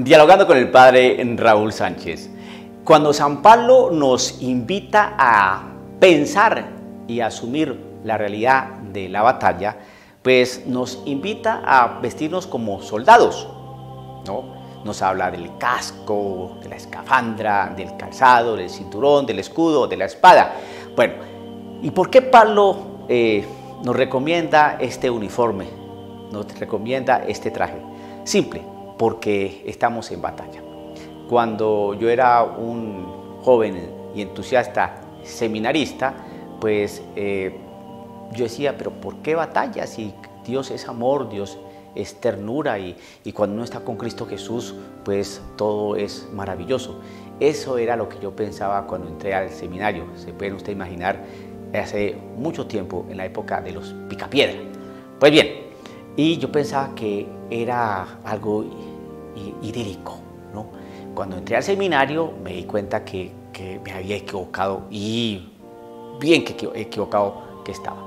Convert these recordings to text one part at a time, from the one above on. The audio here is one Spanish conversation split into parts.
Dialogando con el padre Raúl Sánchez. Cuando San Pablo nos invita a pensar y a asumir la realidad de la batalla, pues nos invita a vestirnos como soldados, ¿no? Nos habla del casco, de la escafandra, del calzado, del cinturón, del escudo, de la espada. Bueno, ¿y por qué Pablo nos recomienda este uniforme? Nos recomienda este traje. Simple, porque estamos en batalla. Cuando yo era un joven y entusiasta seminarista, pues yo decía, pero ¿por qué batalla? Si Dios es amor, Dios es ternura y cuando uno está con Cristo Jesús, pues todo es maravilloso. Eso era lo que yo pensaba cuando entré al seminario. Se pueden ustedes imaginar, hace mucho tiempo, en la época de los picapiedra. Pues bien, y yo pensaba que era algo idílico, ¿no? Cuando entré al seminario me di cuenta que me había equivocado y bien que equivocado que estaba.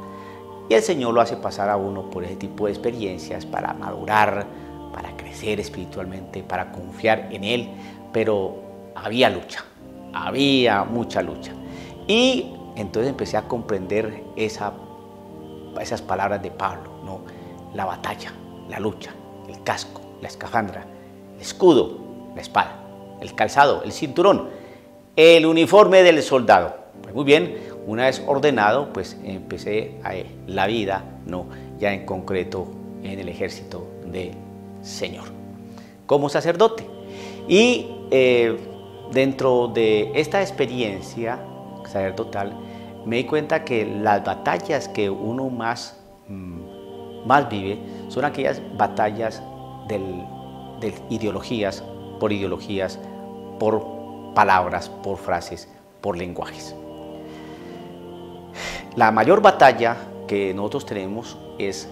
Y el Señor lo hace pasar a uno por ese tipo de experiencias para madurar, para crecer espiritualmente, para confiar en Él, pero había lucha, había mucha lucha. Y entonces empecé a comprender esas palabras de Pablo, ¿no? La batalla, la lucha, el casco, la escafandra, el escudo, la espada, el calzado, el cinturón, el uniforme del soldado. Pues muy bien. Una vez ordenado, pues empecé la vida, ¿no? Ya en concreto en el ejército del Señor, como sacerdote. Y dentro de esta experiencia sacerdotal, me di cuenta que las batallas que uno más vive son aquellas batallas de ideologías, por palabras, por frases, por lenguajes. La mayor batalla que nosotros tenemos es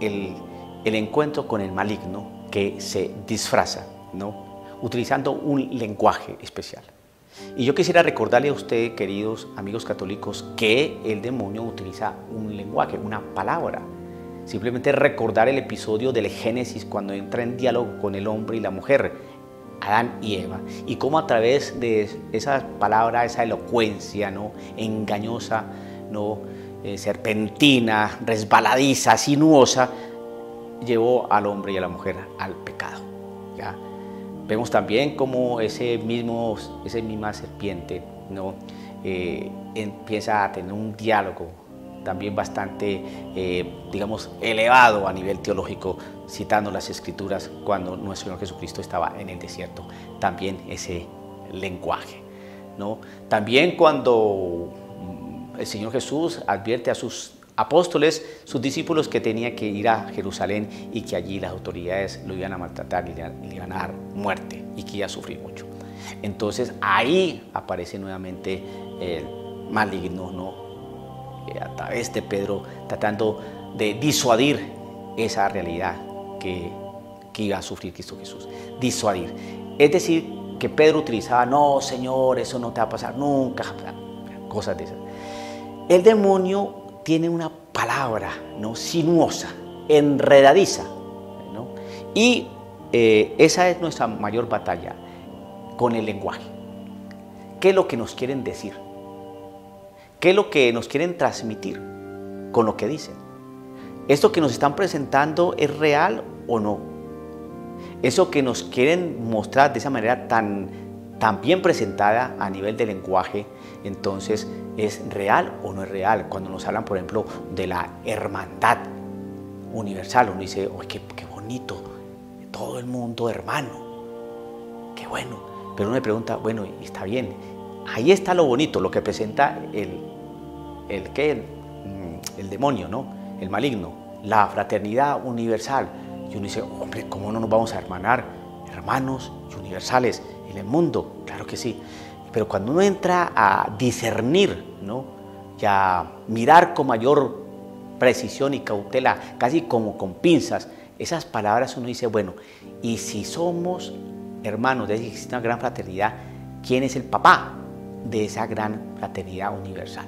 el encuentro con el maligno que se disfraza, ¿no? Utilizando un lenguaje especial. Y yo quisiera recordarle a usted, queridos amigos católicos, que el demonio utiliza un lenguaje, una palabra. Simplemente recordar el episodio del Génesis cuando entra en diálogo con el hombre y la mujer, Adán y Eva, y cómo a través de esa palabra, esa elocuencia, ¿no? Engañosa, ¿no? Serpentina, resbaladiza, sinuosa, llevó al hombre y a la mujer al pecado, ¿ya? Vemos también cómo esa misma serpiente, ¿no? Empieza a tener un diálogo también bastante, digamos, elevado a nivel teológico, citando las Escrituras cuando nuestro Señor Jesucristo estaba en el desierto. También ese lenguaje, ¿no? También cuando el Señor Jesús advierte a sus apóstoles, sus discípulos, que tenía que ir a Jerusalén y que allí las autoridades lo iban a maltratar y le iban a dar muerte y que iba a sufrir mucho. Entonces ahí aparece nuevamente el maligno, ¿no? A través de Pedro, tratando de disuadir esa realidad que iba a sufrir Cristo Jesús. Disuadir. Es decir, que Pedro utilizaba, no, Señor, eso no te va a pasar nunca, cosas de esas. El demonio tiene una palabra, ¿no? Sinuosa, enredadiza, ¿no? Y esa es nuestra mayor batalla con el lenguaje. ¿Qué es lo que nos quieren decir? ¿Qué es lo que nos quieren transmitir con lo que dicen? ¿Esto que nos están presentando es real o no? ¿Eso que nos quieren mostrar de esa manera tan bien presentada a nivel de lenguaje, entonces es real o no es real? Cuando nos hablan, por ejemplo, de la hermandad universal, uno dice, ¡ay, qué bonito! Todo el mundo hermano, qué bueno. Pero uno me pregunta, bueno, está bien, ahí está lo bonito, lo que presenta el demonio, ¿no? El maligno, la fraternidad universal. Y uno dice, hombre, ¿cómo no nos vamos a hermanar? Hermanos y universales en el mundo, claro que sí. Pero cuando uno entra a discernir, ¿no? Y a mirar con mayor precisión y cautela, casi como con pinzas, esas palabras, uno dice, bueno, y si somos hermanos, de existe una gran fraternidad, ¿quién es el papá de esa gran fraternidad universal?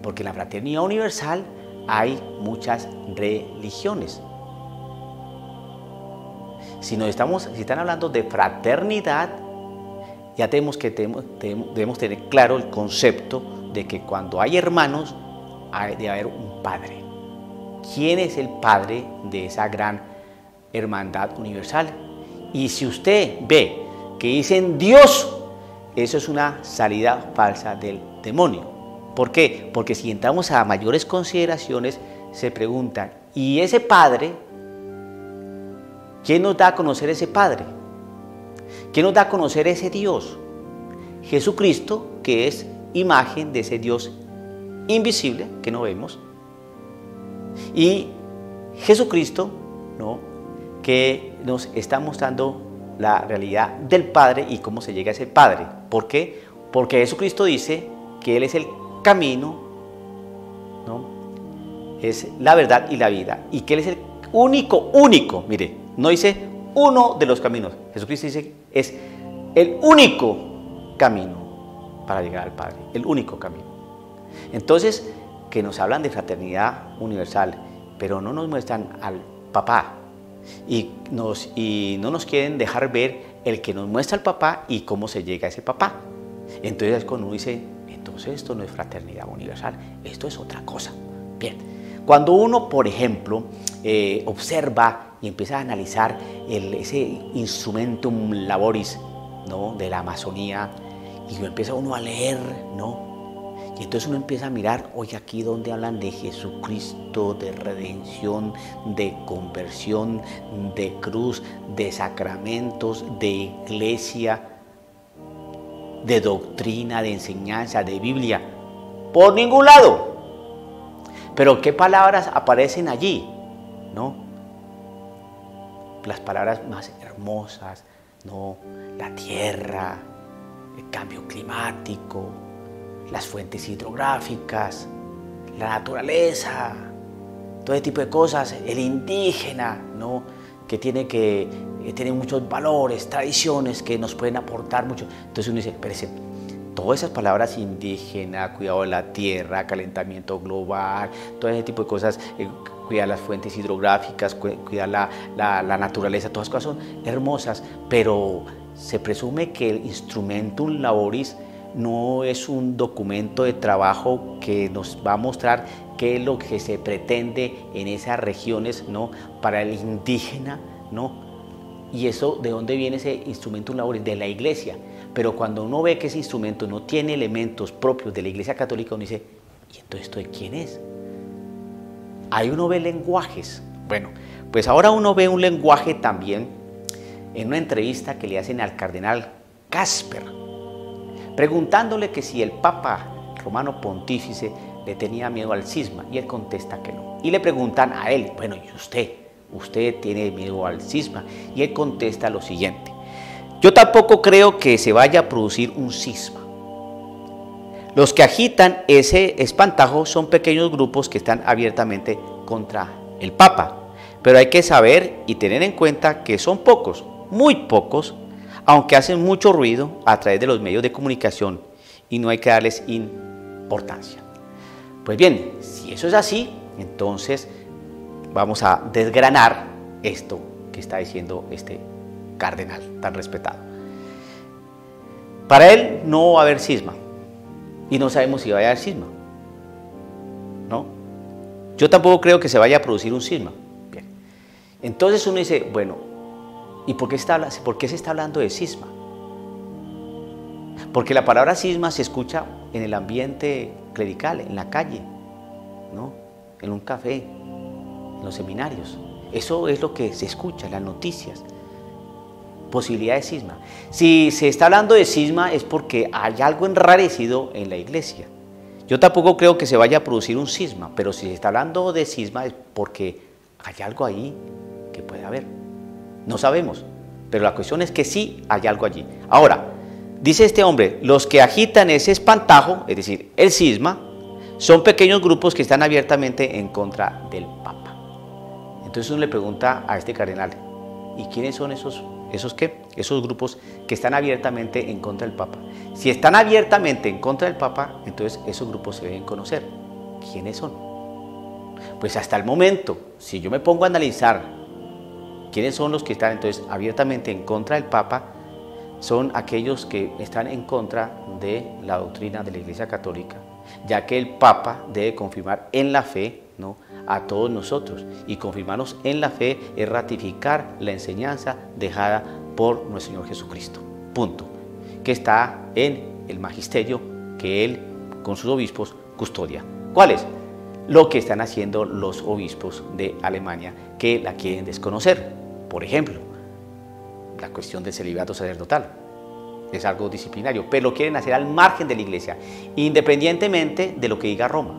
Porque en la fraternidad universal hay muchas religiones. Si están hablando de fraternidad, ya debemos tener claro el concepto de que cuando hay hermanos, debe haber un padre. ¿Quién es el padre de esa gran hermandad universal? Y si usted ve que dicen Dios, eso es una salida falsa del demonio. ¿Por qué? Porque si entramos a mayores consideraciones, se preguntan, ¿y ese padre? ¿Quién nos da a conocer ese padre? ¿Quién nos da a conocer ese Dios? Jesucristo, que es imagen de ese Dios invisible que no vemos, y Jesucristo, ¿no?, que nos está mostrando la realidad del Padre y cómo se llega a ese Padre. ¿Por qué? Porque Jesucristo dice que Él es el camino, ¿no?, es la verdad y la vida, y que Él es el único, mire, no dice uno de los caminos, Jesucristo dice es el único camino para llegar al Padre, el único camino. Entonces, que nos hablan de fraternidad universal, pero no nos muestran al papá y no nos quieren dejar ver el que nos muestra al papá y cómo se llega a ese papá. Entonces es cuando uno dice, entonces esto no es fraternidad universal, esto es otra cosa. Bien, cuando uno, por ejemplo, observa y empieza a analizar ese instrumentum laboris, ¿no?, de la Amazonía, y lo empieza uno a leer, ¿no?, y entonces uno empieza a mirar, oye, aquí donde hablan de Jesucristo, de redención, de conversión, de cruz, de sacramentos, de iglesia, de doctrina, de enseñanza, de Biblia, por ningún lado. Pero ¿qué palabras aparecen allí? ¿No? Las palabras más hermosas, ¿no? La tierra, el cambio climático, las fuentes hidrográficas, la naturaleza, todo ese tipo de cosas, el indígena, ¿no?, que tiene muchos valores, tradiciones que nos pueden aportar mucho. Entonces uno dice, espérese, todas esas palabras indígena, cuidado de la tierra, calentamiento global, todo ese tipo de cosas, cuidar las fuentes hidrográficas, cuidar la naturaleza, todas esas cosas son hermosas, pero se presume que el instrumentum laboris no es un documento de trabajo que nos va a mostrar qué es lo que se pretende en esas regiones, ¿no?, para el indígena, ¿no? Y eso, ¿de dónde viene ese instrumento laboris? De la iglesia. Pero cuando uno ve que ese instrumento no tiene elementos propios de la iglesia católica, uno dice, ¿y entonces esto de quién es? Ahí uno ve lenguajes. Bueno, pues ahora uno ve un lenguaje también en una entrevista que le hacen al cardenal Casper, preguntándole que si el Papa Romano Pontífice le tenía miedo al cisma, y él contesta que no. Y le preguntan a él, bueno, ¿y usted tiene miedo al cisma? Y él contesta lo siguiente: yo tampoco creo que se vaya a producir un cisma. Los que agitan ese espantajo son pequeños grupos que están abiertamente contra el Papa, pero hay que saber y tener en cuenta que son pocos, muy pocos, aunque hacen mucho ruido a través de los medios de comunicación, y no hay que darles importancia. Pues bien, si eso es así, entonces vamos a desgranar esto que está diciendo este cardenal tan respetado. Para él no va a haber cisma, y no sabemos si va a haber cisma, ¿no? Yo tampoco creo que se vaya a producir un cisma. Bien. Entonces uno dice, bueno, ¿y por qué se está hablando de cisma? Porque la palabra cisma se escucha en el ambiente clerical, en la calle, ¿no?, en un café, en los seminarios. Eso es lo que se escucha en las noticias. Posibilidad de cisma. Si se está hablando de cisma es porque hay algo enrarecido en la iglesia. Yo tampoco creo que se vaya a producir un cisma, pero si se está hablando de cisma es porque hay algo ahí que puede haber. No sabemos, pero la cuestión es que sí hay algo allí. Ahora, dice este hombre, los que agitan ese espantajo, es decir, el cisma, son pequeños grupos que están abiertamente en contra del Papa. Entonces uno le pregunta a este cardenal, ¿y quiénes son esos grupos que están abiertamente en contra del Papa? Si están abiertamente en contra del Papa, entonces esos grupos se deben conocer. ¿Quiénes son? Pues hasta el momento, si yo me pongo a analizar ¿Quiénes son los que están entonces abiertamente en contra del Papa? Son aquellos que están en contra de la doctrina de la Iglesia Católica, ya que el Papa debe confirmar en la fe, ¿no?, a todos nosotros, y confirmarnos en la fe es ratificar la enseñanza dejada por nuestro Señor Jesucristo, punto, que está en el magisterio que Él con sus obispos custodia. ¿Cuál es? Lo que están haciendo los obispos de Alemania, que la quieren desconocer. Por ejemplo, la cuestión del celibato sacerdotal es algo disciplinario, pero lo quieren hacer al margen de la Iglesia, independientemente de lo que diga Roma.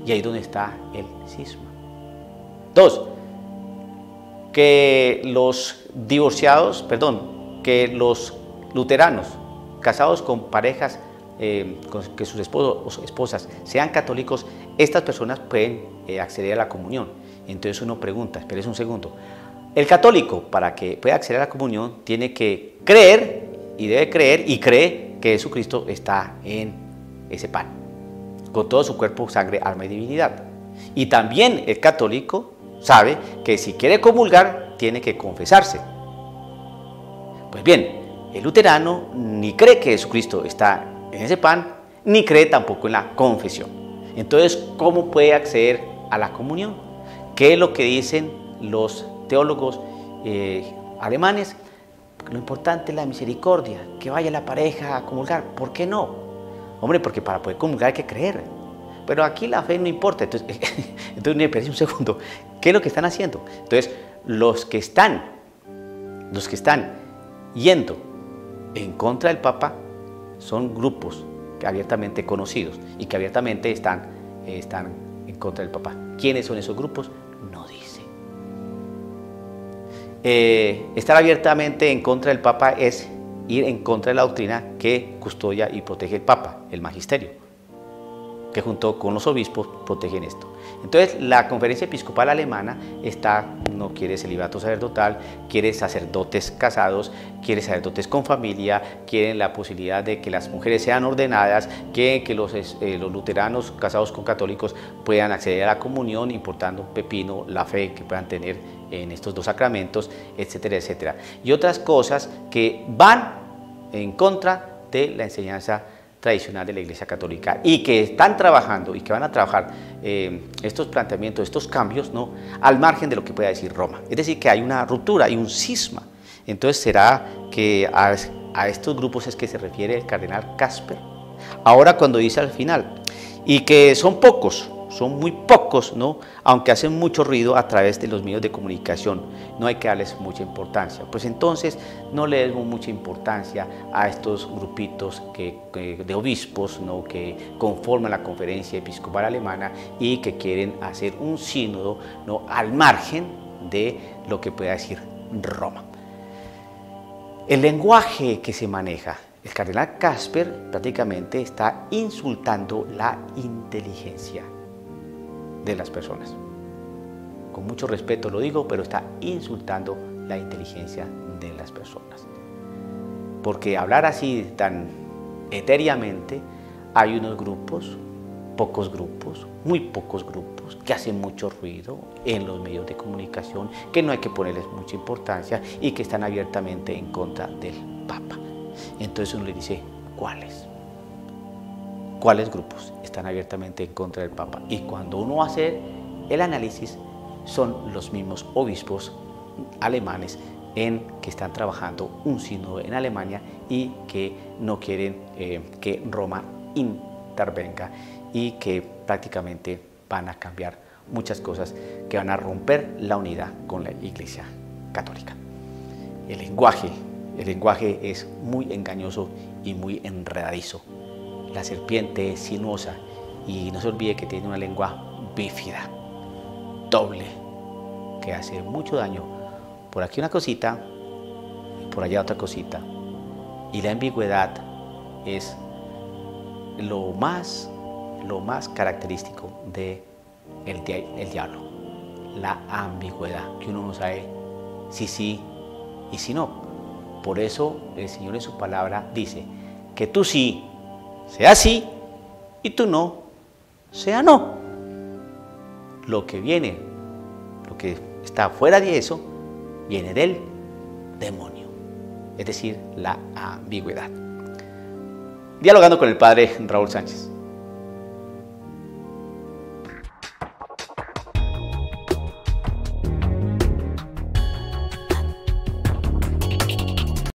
Y ahí es donde está el cisma. 2. Que los divorciados, que los luteranos casados con parejas que sus esposos o esposas sean católicos, estas personas pueden acceder a la comunión. Entonces uno pregunta, espérese un segundo, el católico, para que pueda acceder a la comunión, tiene que creer y debe creer y cree que Jesucristo está en ese pan, con todo su cuerpo, sangre, alma y divinidad. Y también el católico sabe que si quiere comulgar, tiene que confesarse. Pues bien, el luterano ni cree que Jesucristo está en ese pan, ni cree tampoco en la confesión. Entonces, ¿cómo puede acceder a la comunión? ¿Qué es lo que dicen los teólogos alemanes? Lo importante es la misericordia, que vaya la pareja a comulgar. ¿Por qué no? Hombre, porque para poder comulgar hay que creer. Pero aquí la fe no importa. Entonces me parece un segundo. ¿Qué es lo que están haciendo? Entonces, los que están yendo en contra del Papa son grupos que abiertamente conocidos y que abiertamente están en contra del Papa. ¿Quiénes son esos grupos? No dice. Estar abiertamente en contra del Papa es ir en contra de la doctrina que custodia y protege el Papa, el magisterio, que junto con los obispos protegen esto. Entonces, la Conferencia Episcopal Alemana no quiere celibato sacerdotal, quiere sacerdotes casados, quiere sacerdotes con familia, quieren la posibilidad de que las mujeres sean ordenadas, que los luteranos casados con católicos puedan acceder a la comunión, importando un pepino la fe que puedan tener en estos dos sacramentos, etcétera, etcétera. Y otras cosas que van en contra de la enseñanza tradicional de la Iglesia Católica y que están trabajando y que van a trabajar estos planteamientos, estos cambios, ¿no?, al margen de lo que pueda decir Roma. Es decir, que hay una ruptura, hay un cisma. Entonces, ¿será que a estos grupos es que se refiere el cardenal Casper? Ahora, cuando dice al final, y que son pocos, son muy pocos, ¿no?, aunque hacen mucho ruido a través de los medios de comunicación, no hay que darles mucha importancia. Pues entonces no le demos mucha importancia a estos grupitos de obispos, ¿no?, que conforman la Conferencia Episcopal Alemana y que quieren hacer un sínodo, ¿no?, al margen de lo que pueda decir Roma. El lenguaje que se maneja, el cardenal Casper prácticamente está insultando la inteligencia de las personas. Con mucho respeto lo digo, pero está insultando la inteligencia de las personas. Porque hablar así tan etéreamente, hay unos grupos, pocos grupos, muy pocos grupos, que hacen mucho ruido en los medios de comunicación, que no hay que ponerles mucha importancia y que están abiertamente en contra del Papa. Entonces uno le dice, ¿cuáles? ¿Cuáles grupos están abiertamente en contra del Papa? Y cuando uno hace el análisis, son los mismos obispos alemanes que están trabajando un sínodo en Alemania y que no quieren que Roma intervenga y que prácticamente van a cambiar muchas cosas que van a romper la unidad con la Iglesia Católica. El lenguaje es muy engañoso y muy enredadizo. La serpiente es sinuosa y no se olvide que tiene una lengua bífida, doble, que hace mucho daño. Por aquí una cosita y por allá otra cosita. Y la ambigüedad es lo más característico del diablo. La ambigüedad, que uno no sabe si sí y si no. Por eso el Señor en su palabra dice que tú sí sea sí y tú no sea no. Lo que viene, lo que está fuera de eso, viene del demonio, es decir, la ambigüedad. Dialogando con el padre Raúl Sánchez.